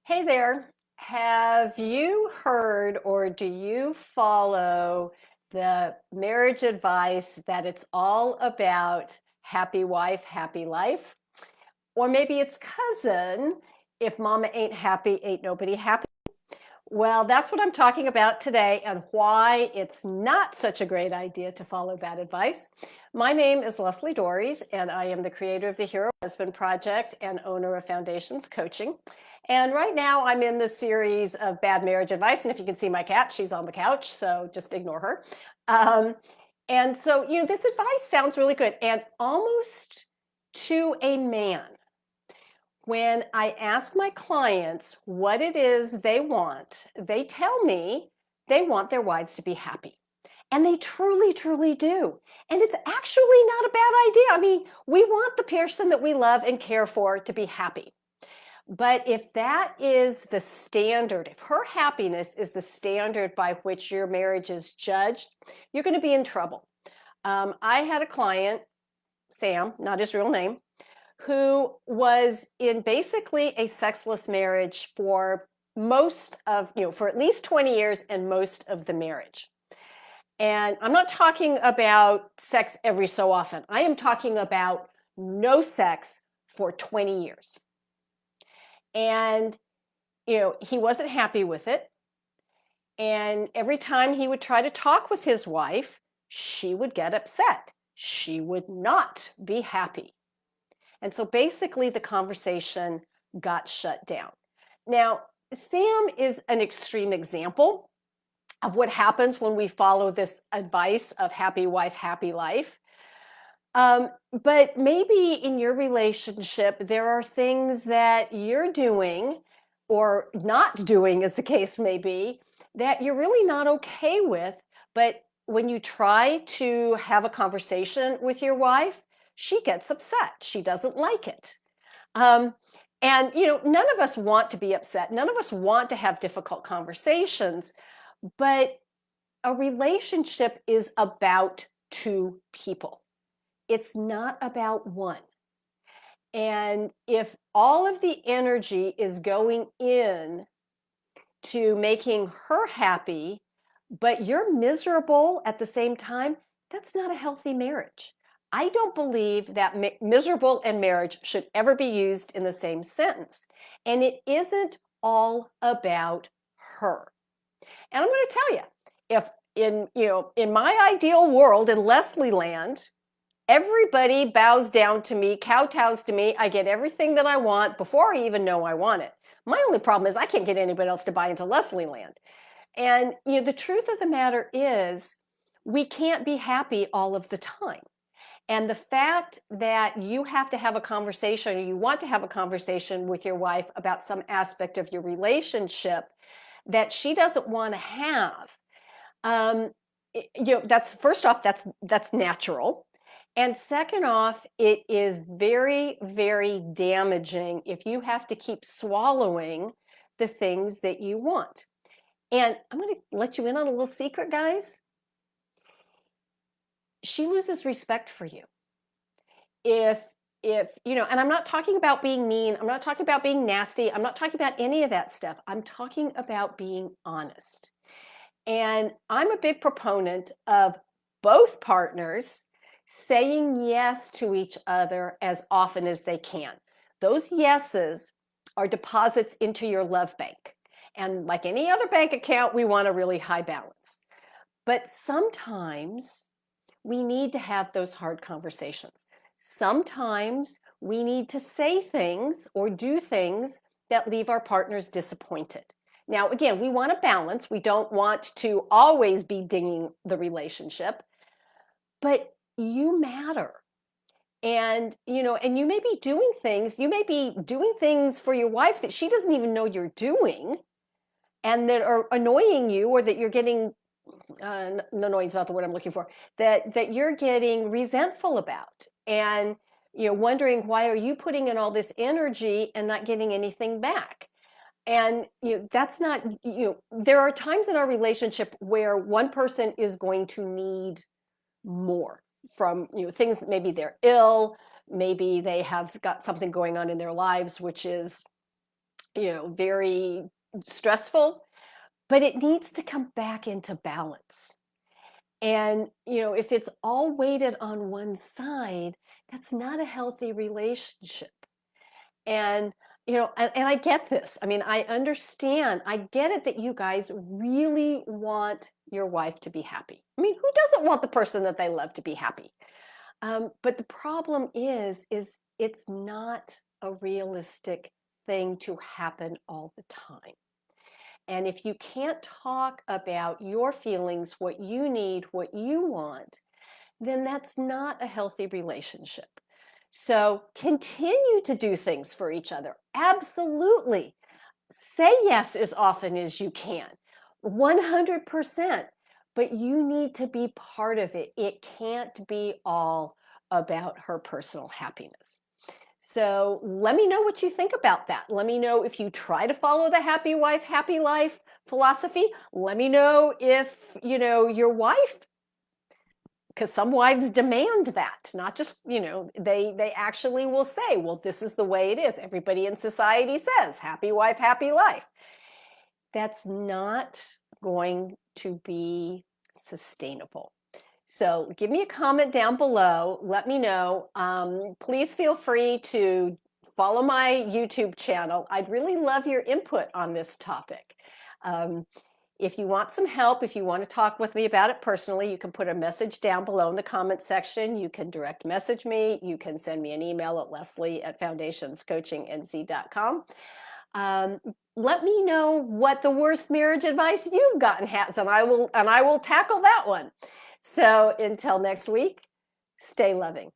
Hey there. Have you heard or do you follow the marriage advice that it's all about happy wife, happy life? Or maybe it's cousin, if mama ain't happy, ain't nobody happy. Well, that's what I'm talking about today and why it's not such a great idea to follow that advice. My name is Leslie Dories, and I am the creator of the Hero Husband Project and owner of Foundations Coaching. And right now I'm in the series of bad marriage advice. And if you can see my cat, she's on the couch, so just ignore her. Um, and so, this advice sounds really good and almost to a man. When I ask my clients what it is they want, they tell me they want their wives to be happy. And they truly, truly do. And it's actually not a bad idea. I mean, we want the person that we love and care for to be happy. But if that is the standard, if her happiness is the standard by which your marriage is judged, you're going to be in trouble. I had a client, Sam, not his real name, who was in basically a sexless marriage for for at least 20 years and most of the marriage. And I'm not talking about sex every so often. I am talking about no sex for 20 years. And, he wasn't happy with it. And every time he would try to talk with his wife, she would get upset. She would not be happy. And so basically the conversation got shut down. Now, Sam is an extreme example of what happens when we follow this advice of happy wife, happy life. But maybe in your relationship, there are things that you're doing or not doing, as the case may be, that you're really not okay with. But when you try to have a conversation with your wife, she gets upset. She doesn't like it. Um, and, none of us want to be upset. None of us want to have difficult conversations. But a relationship is about two people. It's not about one. And if all of the energy is going in to making her happy, but you're miserable at the same time, that's not a healthy marriage. I don't believe that miserable and marriage should ever be used in the same sentence. And it isn't all about her. And I'm going to tell you, if in my ideal world, in Leslie land, everybody bows down to me, kowtows to me. I get everything that I want before I even know I want it. My only problem is I can't get anybody else to buy into Leslie land. And the truth of the matter is we can't be happy all of the time. And the fact that you have to have a conversation or you want to have a conversation with your wife about some aspect of your relationship that she doesn't want to have, that's first off, that's natural. And second off, it is very, very damaging if you have to keep swallowing the things that you want. And I'm going to let you in on a little secret, guys. She loses respect for you. If and I'm not talking about being mean, I'm not talking about being nasty, I'm not talking about any of that stuff. I'm talking about being honest. And I'm a big proponent of both partners saying yes to each other as often as they can. Those yeses are deposits into your love bank. And like any other bank account, we want a really high balance. But sometimes we need to have those hard conversations. Sometimes we need to say things or do things that leave our partners disappointed. Now, again, we want a balance. We don't want to always be dinging the relationship, but you matter. And, and you may be doing things for your wife that she doesn't even know you're doing and that are annoying you or that you're getting annoying is not the word I'm looking for, that you're getting resentful about. And, wondering why are you putting in all this energy and not getting anything back? And, that's not, there are times in our relationship where one person is going to need more from, things, maybe they're ill, maybe they have got something going on in their lives, which is, very stressful, but it needs to come back into balance. And, if it's all weighted on one side, that's not a healthy relationship. And, and I get this. I mean, I understand. I get it that you guys really want your wife to be happy. I mean, who doesn't want the person that they love to be happy? But the problem is it's not a realistic thing to happen all the time. And if you can't talk about your feelings, what you need, what you want, then that's not a healthy relationship. So continue to do things for each other. Absolutely. Say yes as often as you can. 100%. But you need to be part of it. It can't be all about her personal happiness. So let me know what you think about that. Let me know if you try to follow the happy wife, happy life philosophy. Let me know if, your wife, because some wives demand that, not just, they actually will say, well, this is the way it is. Everybody in society says happy wife, happy life. That's not going to be sustainable. So give me a comment down below. Let me know. Please feel free to follow my YouTube channel. I'd really love your input on this topic. If you want some help, if you want to talk with me about it personally, you can put a message down below in the comment section. You can direct message me. You can send me an email at leslie@foundationscoachingnz.com. Let me know what the worst marriage advice you've gotten has, and I will tackle that one. So until next week, stay loving.